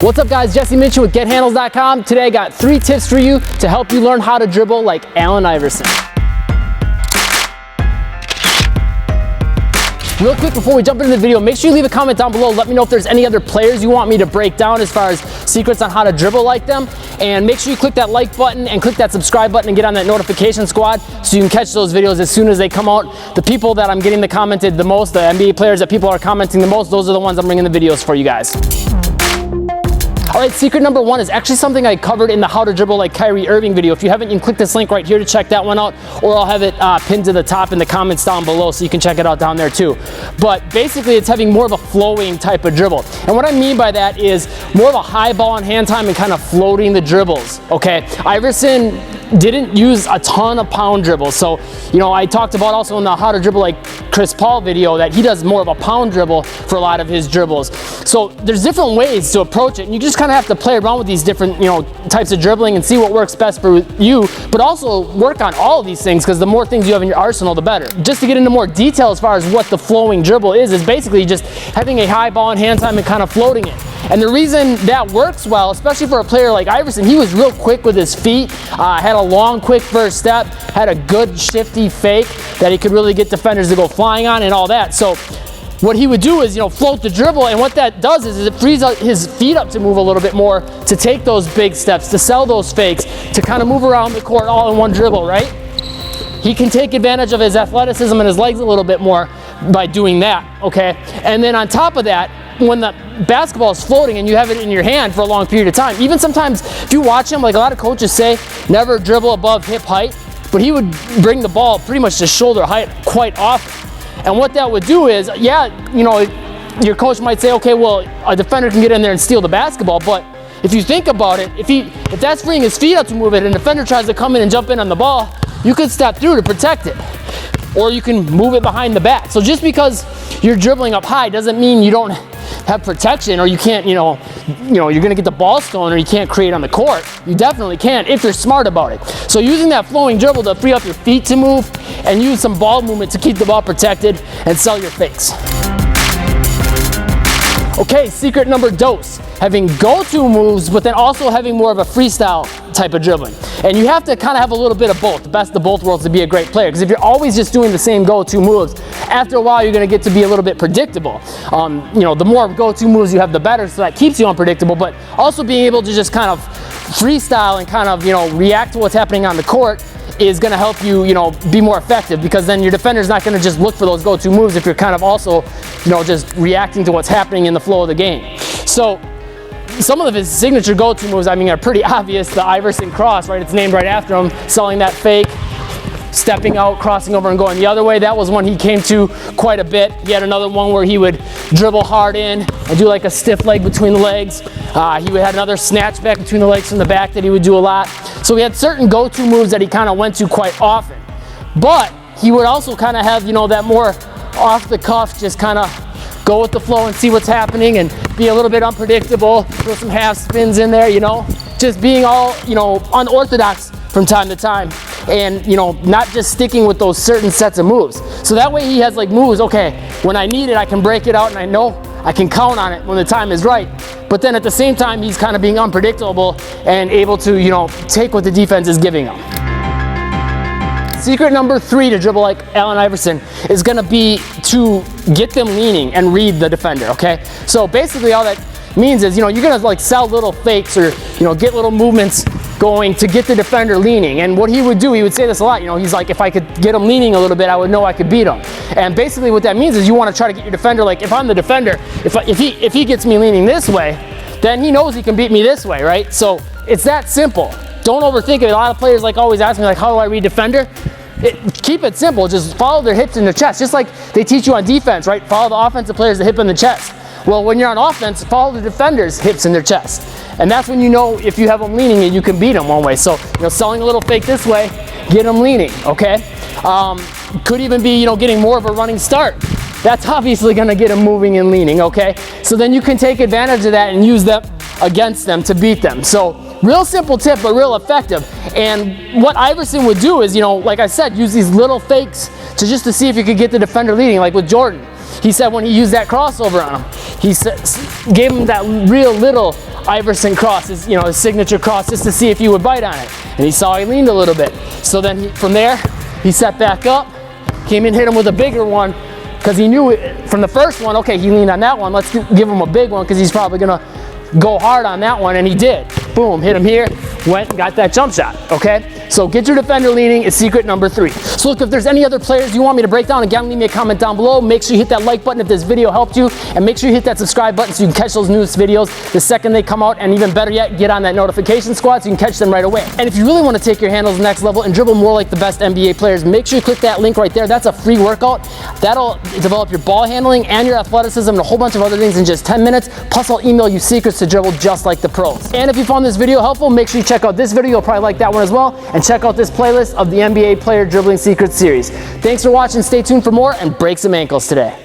What's up guys, Jesse Muench with GetHandles.com. Today I got 3 tips for you to help you learn how to dribble like Allen Iverson. Real quick before we jump into the video, make sure you leave a comment down below. Let me know if there's any other players you want me to break down as far as secrets on how to dribble like them. And make sure you click that like button and click that subscribe button and get on that notification squad so you can catch those videos as soon as they come out. The people that I'm getting commented the most, the NBA players that people are commenting the most, those are the ones I'm bringing the videos for you guys. All right, secret number 1 is actually something I covered in the How to Dribble Like Kyrie Irving video. If you haven't, you can click this link right here to check that one out, or I'll have it pinned to the top in the comments down below so you can check it out down there too. But basically, it's having more of a flowing type of dribble. And what I mean by that is more of a high ball on hand time and kind of floating the dribbles, okay? Iverson didn't use a ton of pound dribbles. So, you know, I talked about also in the How to Dribble Like Chris Paul video that he does more of a pound dribble for a lot of his dribbles. So there's different ways to approach it, and you just kind of have to play around with these different, types of dribbling and see what works best for you, but also work on all of these things, because the more things you have in your arsenal, the better. Just to get into more detail as far as what the flowing dribble is basically just having a high ball in hand time and kind of floating it. And the reason that works well, especially for a player like Iverson, he was real quick with his feet, had a long, quick first step, had a good shifty fake that he could really get defenders to go flying on and all that. So what he would do is, float the dribble, and what that does is it frees up his feet up to move a little bit more, to take those big steps, to sell those fakes, to kind of move around the court all in one dribble, right? He can take advantage of his athleticism and his legs a little bit more by doing that, okay? And then on top of that, when the basketball is floating and you have it in your hand for a long period of time, even sometimes if you watch him, like a lot of coaches say, never dribble above hip height, but he would bring the ball pretty much to shoulder height quite often. And what that would do is, your coach might say, okay, well, a defender can get in there and steal the basketball, but if you think about it, if that's freeing his feet up to move it, and a defender tries to come in and jump in on the ball, you could step through to protect it, or you can move it behind the back. So just because you're dribbling up high doesn't mean you don't have protection, or you can't, you're gonna get the ball stolen, or you can't create on the court. You definitely can if you're smart about it. So using that flowing dribble to free up your feet to move, and use some ball movement to keep the ball protected and sell your fakes. Okay, secret number 2, having go-to moves, but then also having more of a freestyle type of dribbling. And you have to kind of have a little bit of both, the best of both worlds, to be a great player. Because if you're always just doing the same go-to moves, after a while you're going to get to be a little bit predictable. The more go-to moves you have, the better, so that keeps you unpredictable. But also being able to just kind of freestyle and kind of, react to what's happening on the court is going to help you, be more effective, because then your defender's not going to just look for those go-to moves if you're kind of also, just reacting to what's happening in the flow of the game. So some of his signature go-to moves, are pretty obvious. The Iverson cross, right? It's named right after him, selling that fake, stepping out, crossing over and going the other way. That was one he came to quite a bit. He had another one where he would dribble hard in and do like a stiff leg between the legs. He would have another snatch back between the legs from the back that he would do a lot. So he had certain go-to moves that he kind of went to quite often. But he would also kind of have, that more off the cuff, just kind of go with the flow and see what's happening and be a little bit unpredictable, throw some half spins in there, just being all, unorthodox from time to time, and not just sticking with those certain sets of moves. So that way he has like moves, okay, when I need it I can break it out and I know I can count on it when the time is right. But then at the same time he's kind of being unpredictable and able to, take what the defense is giving him. Secret number 3 to dribble like Allen Iverson is going to be to get them leaning and read the defender, okay? So basically all that means is, you're going to like sell little fakes or, get little movements going to get the defender leaning. And what he would do, he would say this a lot, he's like, if I could get him leaning a little bit, I would know I could beat him. And basically what that means is you want to try to get your defender, like if I'm the defender, if he gets me leaning this way, then he knows he can beat me this way, right? So it's that simple. Don't overthink it. A lot of players always ask me how do I read defender? Keep it simple. Just follow their hips in their chest, just like they teach you on defense, right? Follow the offensive players, the hip in the chest. Well, when you're on offense, follow the defender's hips in their chest. And that's when you know if you have them leaning and you can beat them one way. So, selling a little fake this way, get them leaning, okay? Could even be, getting more of a running start. That's obviously going to get them moving and leaning, okay? So then you can take advantage of that and use them against them to beat them. So real simple tip, but real effective. And what Iverson would do is, like I said, use these little fakes to see if you could get the defender leading, like with Jordan. He said when he used that crossover on him, he gave him that real little Iverson cross, his signature cross, just to see if he would bite on it. And he saw he leaned a little bit. So then from there, he set back up, came in, hit him with a bigger one, because he knew from the first one, okay, he leaned on that one, let's give him a big one, because he's probably gonna go hard on that one, and he did. Boom, hit him here, went and got that jump shot, okay? So get your defender leaning is secret number 3. So look, if there's any other players you want me to break down, again, leave me a comment down below. Make sure you hit that like button if this video helped you, and make sure you hit that subscribe button so you can catch those newest videos the second they come out, and even better yet, get on that notification squad so you can catch them right away. And if you really want to take your handles to the next level and dribble more like the best NBA players, make sure you click that link right there. That's a free workout. That'll develop your ball handling and your athleticism and a whole bunch of other things in just 10 minutes. Plus, I'll email you secrets to dribble just like the pros. And if you found this video helpful, make sure you check out this video. You'll probably like that one as well. And check out this playlist of the NBA Player Dribbling Secrets series. Thanks for watching. Stay tuned for more and break some ankles today.